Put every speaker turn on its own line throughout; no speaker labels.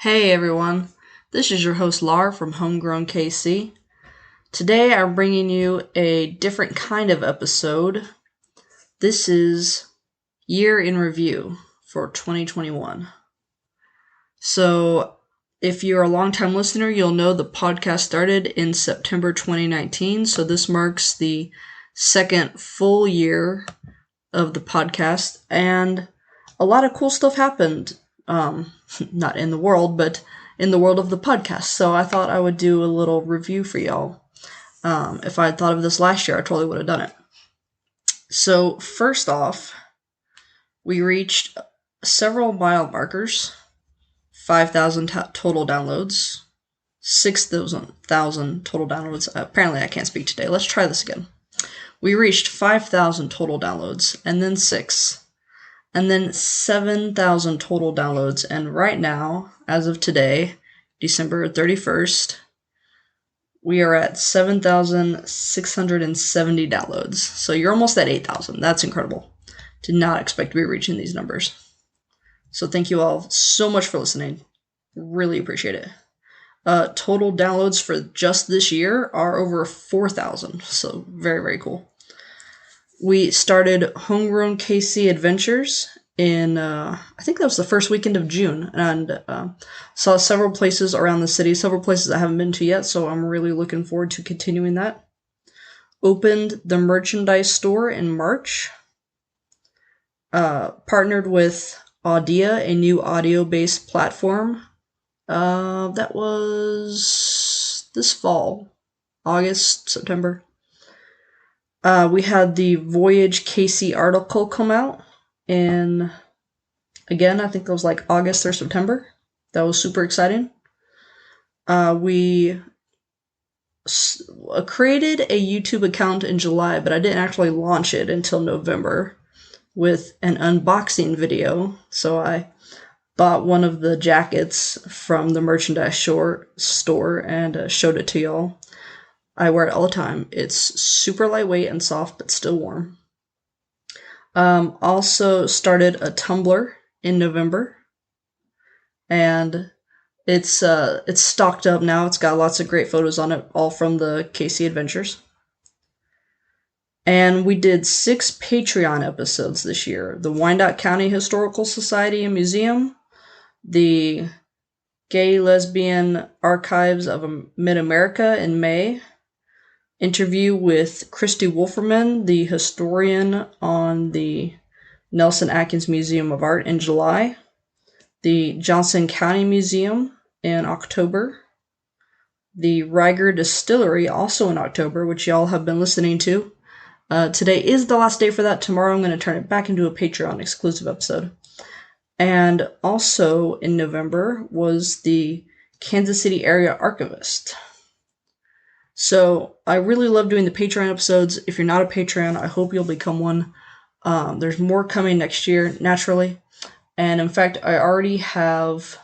Hey everyone, this is your host Lar from Homegrown KC. Today I'm bringing you a different kind of episode. This is Year in Review for 2021. So, if you're a long-time listener, you'll know the podcast started in September 2019, so this marks the second full year of the podcast, and a lot of cool stuff happened. Not in the world, but in the world of the podcast. So I thought I would do a little review for y'all. If I had thought of this last year, I totally would have done it. So first off, we reached several mile markers, 5,000 total downloads, 6,000 total downloads. Apparently I can't speak today. Let's try this again. We reached 5,000 total downloads, and then 6. And then 7,000 total downloads. And right now, as of today, December 31st, we are at 7,670 downloads. So you're almost at 8,000. That's incredible. Did not expect to be reaching these numbers. So thank you all so much for listening. Really appreciate it. Total downloads for just this year are over 4,000. So very, very cool. We started Homegrown KC Adventures in, I think that was the first weekend of June, and saw several places around the city, several places I haven't been to yet, so I'm really looking forward to continuing that. Opened the merchandise store in March. Partnered with Audia, a new audio-based platform. That was this fall, August, September. We had the Voyage KC article come out in, again, I think it was like August or September. That was super exciting. We created a YouTube account in July, but I didn't actually launch it until November with an unboxing video. So I bought one of the jackets from the merchandise store and showed it to y'all. I wear it all the time. It's super lightweight and soft, but still warm. Also started a Tumblr in November, and it's stocked up now. It's got lots of great photos on it, all from the KC Adventures. And we did 6 Patreon episodes this year. The Wyandotte County Historical Society and Museum, the Gay Lesbian Archives of Mid-America in May, interview with Christy Wolferman, the historian on the Nelson Atkins Museum of Art, in July, the Johnson County Museum in October, the Reiger Distillery also in October, which y'all have been listening to. Today is the last day for that. Tomorrow I'm going to turn it back into a Patreon exclusive episode. And also in November was the Kansas City Area Archivist. So I really love doing the Patreon episodes. If you're not a Patreon, I hope you'll become one. There's more coming next year, naturally. And in fact, I already have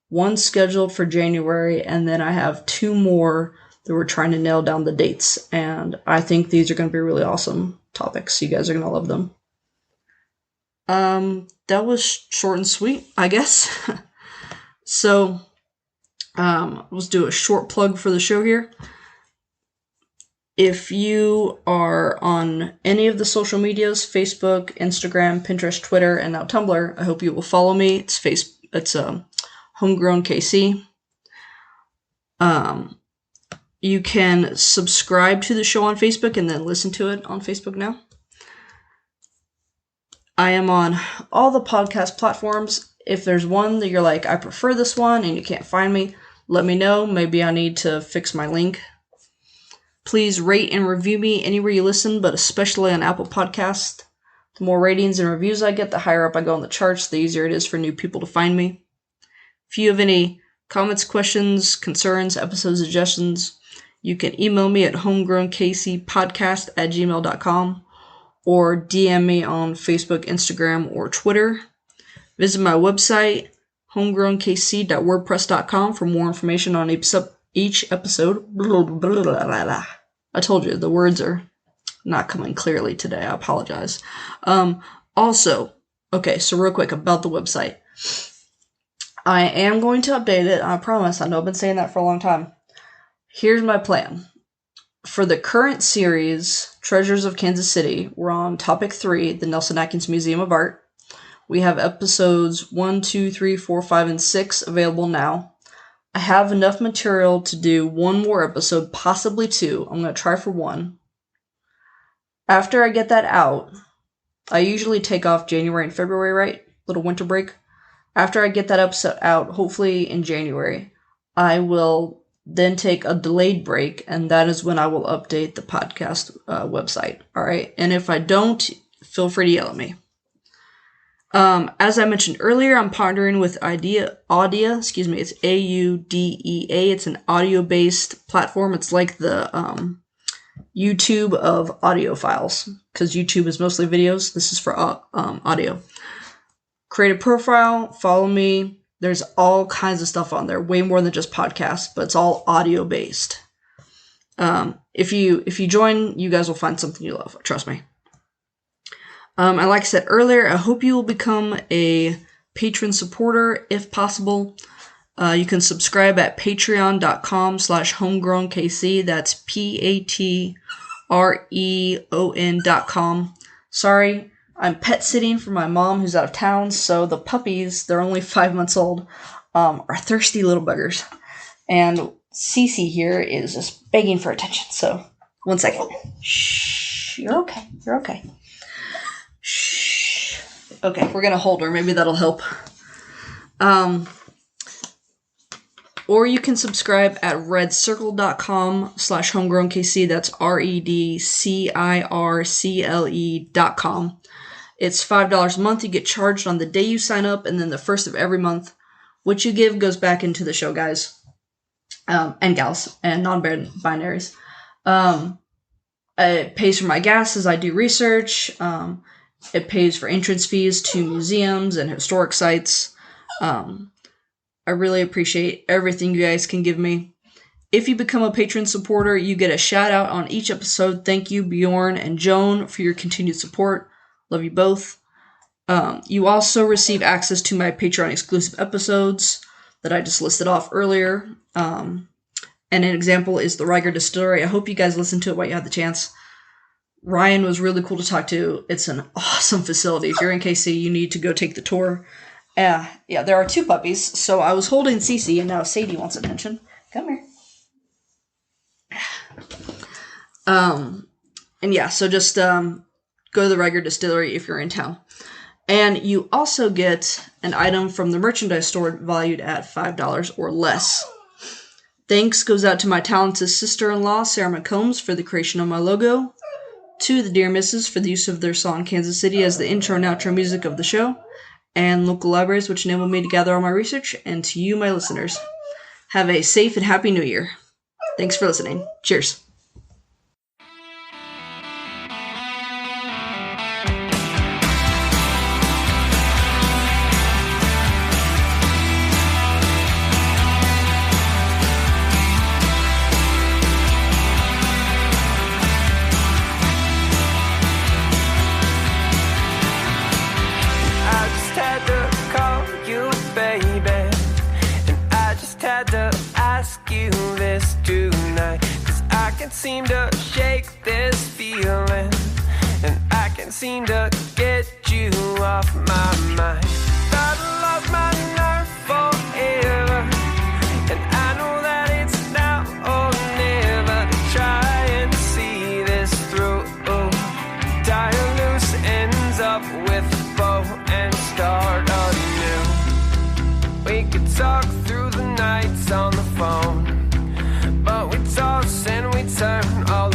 one scheduled for January, and then I have 2 more that we're trying to nail down the dates. And I think these are going to be really awesome topics. You guys are going to love them. That was short and sweet, I guess. So, let's do a short plug for the show here. If you are on any of the social medias, Facebook, Instagram, Pinterest, Twitter, and now Tumblr, I hope you will follow me. It's Homegrown KC. You can subscribe to the show on Facebook and then listen to it on Facebook now. I am on all the podcast platforms. If there's one that you're like, I prefer this one, and you can't find me, let me know. Maybe I need to fix my link. Please rate and review me anywhere you listen, but especially on Apple Podcasts. The more ratings and reviews I get, the higher up I go on the charts, the easier it is for new people to find me. If you have any comments, questions, concerns, episode suggestions, you can email me at homegrownkcpodcast@gmail.com or DM me on Facebook, Instagram, or Twitter. Visit my website, homegrownkc.wordpress.com, for more information on each episode. I told you, the words are not coming clearly today. I apologize. Also, okay, so real quick about the website. I am going to update it, I promise. I know I've been saying that for a long time. Here's my plan. For the current series, Treasures of Kansas City, we're on topic 3, the Nelson Atkins Museum of Art. We have episodes 1, 2, 3, 4, 5, and 6 available now. I have enough material to do one more episode, possibly 2. I'm going to try for 1. After I get that out, I usually take off January and February, right? Little winter break. After I get that episode out, hopefully in January, I will then take a delayed break, and that is when I will update the podcast website. All right. And if I don't, feel free to yell at me. As I mentioned earlier, I'm partnering with Audia. It's AUDEA. It's an audio-based platform. It's like the YouTube of audio files, because YouTube is mostly videos. This is for audio. Create a profile, follow me. There's all kinds of stuff on there, way more than just podcasts, but it's all audio based. If you join, you guys will find something you love. Trust me. And like I said earlier, I hope you will become a patron supporter if possible. You can subscribe at patreon.com/homegrownkc. That's patreon.com. Sorry, I'm pet sitting for my mom who's out of town, so the puppies, they're only 5 months old, are thirsty little buggers. And Cece here is just begging for attention, so 1 second. Shh, you're okay. Shh. Okay, we're gonna hold her. Maybe that'll help. Or you can subscribe at redcircle.com/homegrownkc. That's redcircle.com. It's $5 a month. You get charged on the day you sign up, and then the first of every month. What you give goes back into the show, guys. And gals, and non-binaries. It pays for my gas as I do research. It pays for entrance fees to museums and historic sites. I really appreciate everything you guys can give me. If you become a patron supporter, you get a shout out on each episode. Thank you, Bjorn and Joan, for your continued support. Love you both. You also receive access to my Patreon exclusive episodes that I just listed off earlier. And an example is the Riger Distillery. I hope you guys listen to it while you have the chance. Ryan was really cool to talk to. It's an awesome facility. If you're in KC, you need to go take the tour. Yeah, there are 2 puppies. So I was holding Cece, and now Sadie wants attention. Come here. And yeah, so just go to the Riger Distillery if you're in town. And you also get an item from the merchandise store valued at $5 or less. Thanks goes out to my talented sister-in-law, Sarah McCombs, for the creation of my logo, to the Dear Misses for the use of their song Kansas City as the intro and outro music of the show, and local libraries which enabled me to gather all my research, and to you, my listeners. Have a safe and happy new year. Thanks for listening. Cheers.
Seem to shake this feeling, and I can't seem to get you off my mind. Thought I lost my nerve forever, and I know that it's now or never to try and see this through. Tie loose ends up with a bow and start anew. We could talk through the nights on the phone, but we toss and we turn all